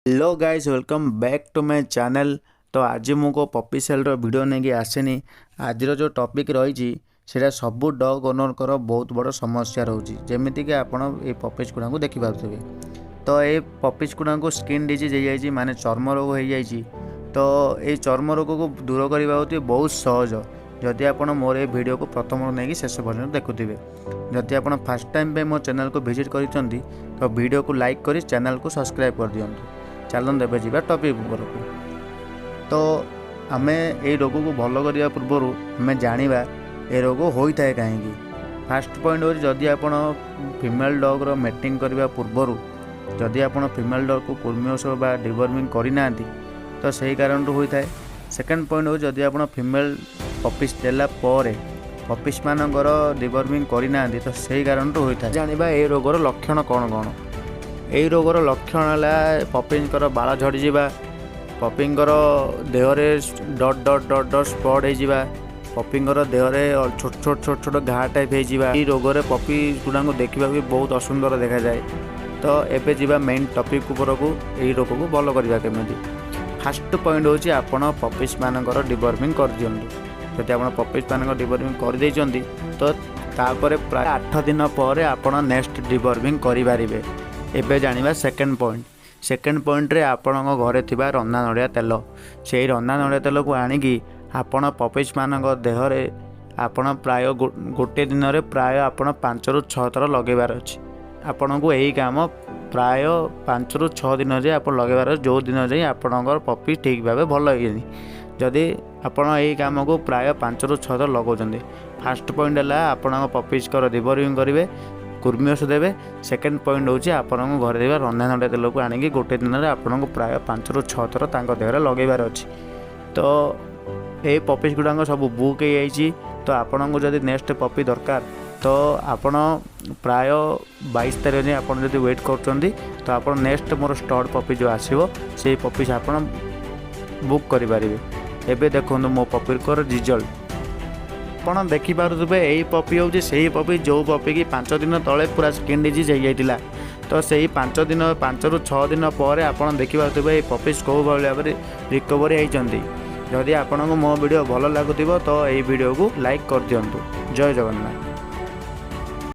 Hello guys, welcome back to my channel. तो आज मुझे पपी सेल वीडियो नहीं आसेनी। आज जो टॉपिक रही है सबू डग ओनर को बहुत बड़ समस्या रोचे, जमीक आप पपीज गुड़ा को देखिपे। तो ये पपीज गुड़ा को स्किन डिजीज हो जाए, माने चर्म रोग हो जाए। तो ये चर्म रोग को दूर करने बहुत सहज जदि आप मोर ये वीडियो को प्रथम नहीं शेष पर्यटन देखुवे। जदि आप फास्ट टाइम पे मो चैनल को विजिट कर तो वीडियो को लाइक कर चैनल को सब्सक्राइब कर दिंतु। चलते एवं जी टॉपिक उपरकू। तो आम ये रोग को भल करने पूर्वर आम जाना ये रोग होता है कहीं। फास्ट पॉइंट हो जदि आप फीमेल डग रो मेटिंग करने पूर्वर जदि आप फीमेल डग को कृमि औषध बा डिवर्मिंग करना तो सही कारण होता है। सेकेंड पॉइंट हो जदि आप फीमेल पपीज देला पपीज मानकर डिवर्मिंग करना तो सही कारण होता है। जाना ये रोगर लक्षण कौन कौन। यही रोगर लक्षण है पपींकर बाल झड़ी जावा, पपींकर देहरे डट डट डट डट स्पट हो, पपींकर देहरे छोट छोट छोट छोट घा टाइप हो। रोगरे पपी गुड़ा को देखा भी बहुत असुंदर देखा जाए। तो एबे जीवा मेन टॉपिक उपरकू यही रोग को भल करवा केमिति। फास्ट पॉइंट होची आपण पपीज मानकर डिवर्मिंग कर दियंतु। जदि आप पपीज मानकर डिवर्मिंग कर देइचंती तो तापर प्राय 8 दिन पर आपण नेक्स्ट डिवर्मिंग करि पारिबे। एबे जानिबा सेकेंड पॉइंट। सेकेंड पॉइंट रे आपण घरे थिबा रंधा नड़िया तेल, से रंधा नड़िया तेल को आनिकी आपण पपीज मानक देहरे आपण प्राय गोटे दिन रे प्राय आपण 5 ରୁ 6 थर लगेबार अछि। आपण को यही काम प्राय 5 ରୁ 6 दिन रे आपण लगेबार, जो दिन रे आपणकर पपी ठीक भाबे भल होइनी। जदि आपण यही काम को प्राय 5 ରୁ 6 थर लगाउछन्ते। फास्ट पॉइंट है आपण पपीज कर डिवर्मिंग करेंगे, कृमि औषध देवे। सेकेंड पॉइंट हूँ आपन घर देवा रंधा नड़िया तेल को आनिकी गोटे दिन में आपको प्राय 5 ରୁ 6 थर देहरे लगेबार अच्छी। तो ये पपीज गुड़ा सब बुक हो। तो आपन को जब नेक्स्ट पपी दरकार तो आपन प्राय 22 तारीख में आपन जब वेट कर तो आप नेक्स्ट मोर स्टड पपी जो आसो से पपीज आप बुक करें। एबे देखो मो पपी को रिजल्ट आप देखिपे। यही पपी हूँ से पपी जो पपी की 5 दिन तले पूरा स्किन डिजीज हो जाता। तो से 5 ରୁ 6 दिन पर आप देखिपे पपीज कौ भाव में रिकवरी होती। जदि आपको मो वीडियो भल लगुव तो यही वीडियो को लाइक कर दिंतु। जय जगन्नाथ।